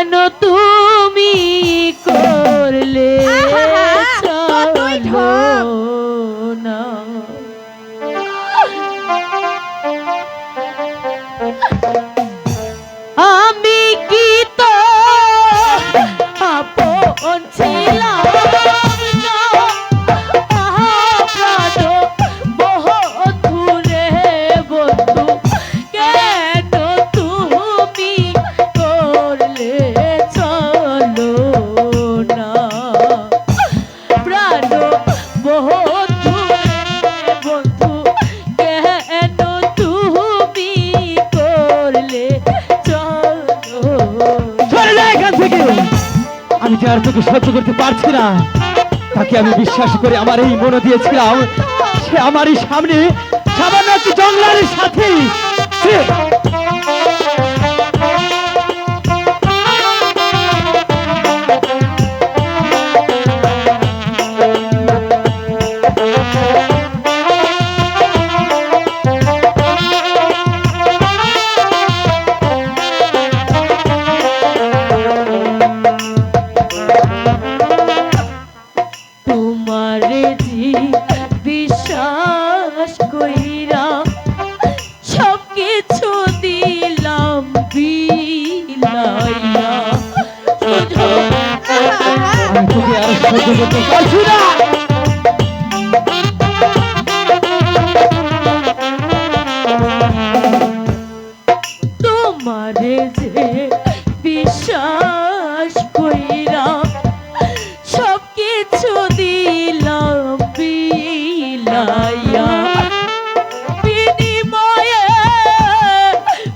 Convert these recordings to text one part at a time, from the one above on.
কেন তুমি করলে চলো না? আমি কি তো আপন ছিলাম না? প্রাণ বন্ধু রে বন্ধু, কেন তুমি করলে চলো না? প্রাণ বন্ধু রে বন্ধু, কেন তুমি করলে চলো? চলে যায় এখান থেকে। আমি যে আর তোকে সহ্য করতে পারছি না। তাকে আমি বিশ্বাস করে আমার এই মনে দিয়েছিলাম, সে আমারই সামনে সামান্য একটি জঙ্গলের সাথে তোমারে জি বিশ্বাস কইরা সব কিছু দিলাম বিলাইয়া, শুধু আমি তোকে আর সহ্য করতে পারছি না। তোমারে যে বিশ্বাস কইরা সব কিছু দিলাম বিলাইয়া, বিনিময়ে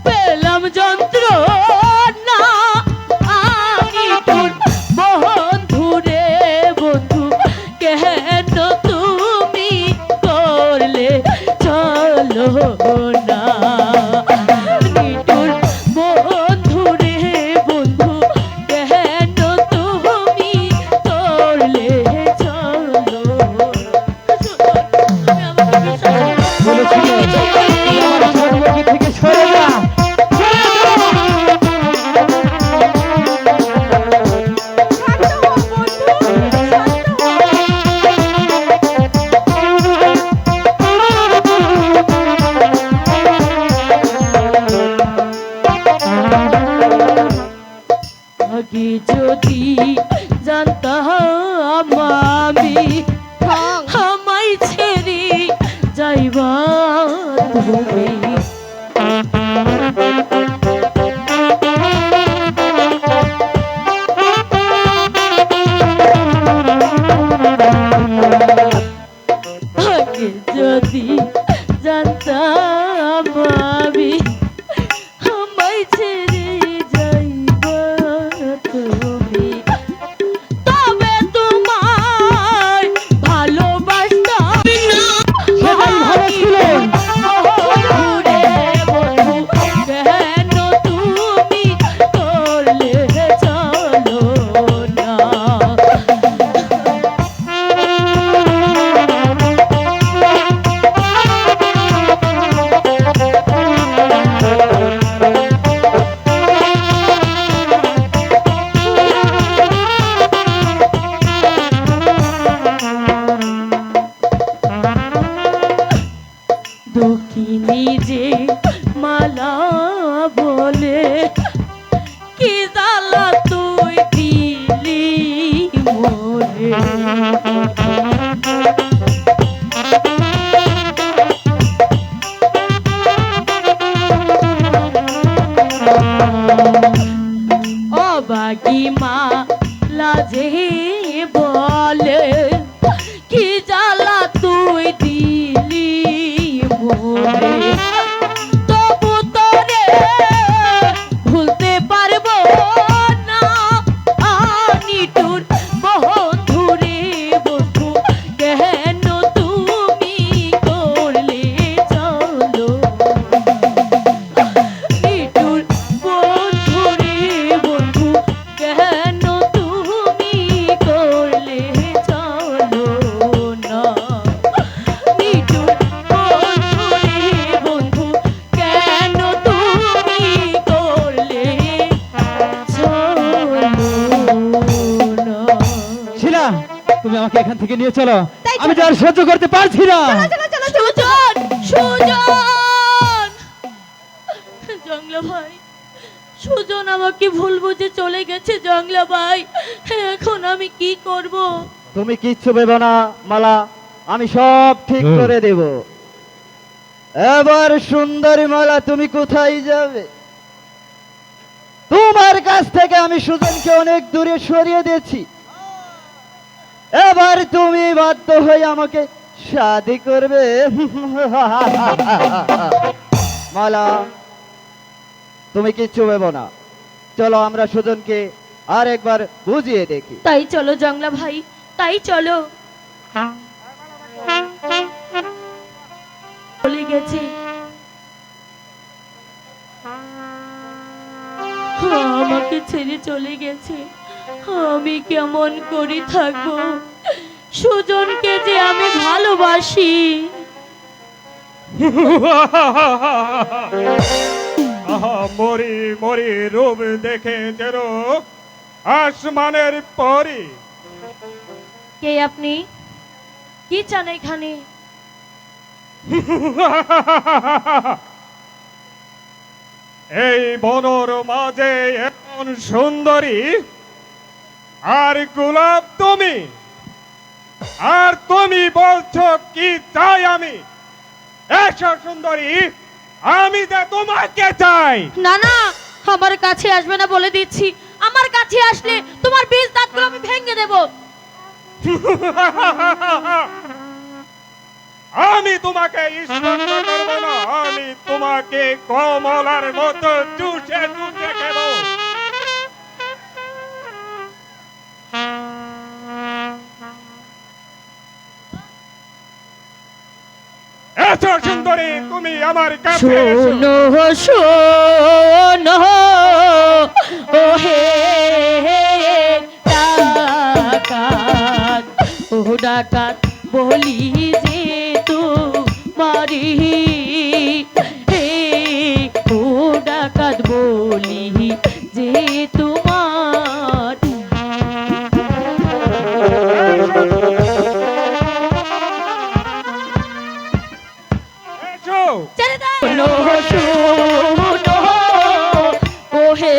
পেলাম যন্ত্রণা। আমি তোর বন্ধু রে বন্ধু, কেন তুমি করলে চলো না? নিঠুর বন্ধু রে বন্ধু, কেন তুমি করলে চলো? তুমি আমাকে বিশ্বাস করো। বলেছিলে তুই আমার জন্মকে থেকে সরে যা, সরে যা। আগে যদি জানতাম আমি আমায় ছেড়ে যাইবা তুমি, আগে যদি জানতাম আমি আমায় ছেড়ে যাইবা তুমি, তবে তোমায় আমাকে এখান থেকে নিয়ে চলো, তাই আমি চলো। আর সহ্য করতে পারছি না। সুজন, সুজন, জংলা ভাই, সুজন আমাকে ভুল বুঝে চলে গেছে। জংলা ভাই, এখন আমি কি করব? তুমি কিচ্ছু ভেবো না মালা, আমি সব ঠিক করে দেব। এবার সুন্দরী মালা, তুমি কোথায় যাবে? তোমার কাছ থেকে আমি সুজনকে অনেক দূরে সরিয়ে দিয়েছি, এবার তুমি বাধ্য হয়ে আমাকে শাদি করবে। মালা, তুমি কিচ্ছু ভেবো না, চলো আমরা সুজনকে আর একবার বুঝিয়ে দেখি। তাই চলো জংলা ভাই, তাই চলো। চলে গেছে, আমাকে ছেড়ে চলে গেছে। আমি কেমন করে থাকবো? সুজনকে যে আমি ভালোবাসি। আহা, মরি মরি রূপ দেখে যেন আসমানের পরি। কে আপনি? কি চান এখানে? এই বনর মাঝে এমন সুন্দরী আর গোলাপ তুমি, আর তুমি বলছো কি চাই আমি? এসো সুন্দরী, আমি যে তোমাকে চাই। না না, আমার কাছে আসবে না বলে দিচ্ছি। আমার কাছে আসলে তোমার বীজ দাঁতগুলো আমি ভেঙে দেব। আমি তোমাকে স্পর্শ করবো না, আমি তোমাকে কমলার মতো চুষে চুষে খেব। এসো সুন্দরী, তুমি আমার কাছে এসো। শোনো শোনো, ও হে ডাকাত, ও ডাকাত বলি যে তোমারি, হে ও ডাকাত বলি যে তোমার। এসো। ছেড়ে দাও। শোনো শোনো, ও হে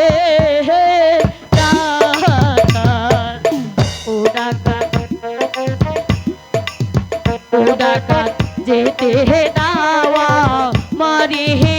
ডাকাত, ও ডাকাত, ও ডাকাত যেতে দাওয়া মারি হে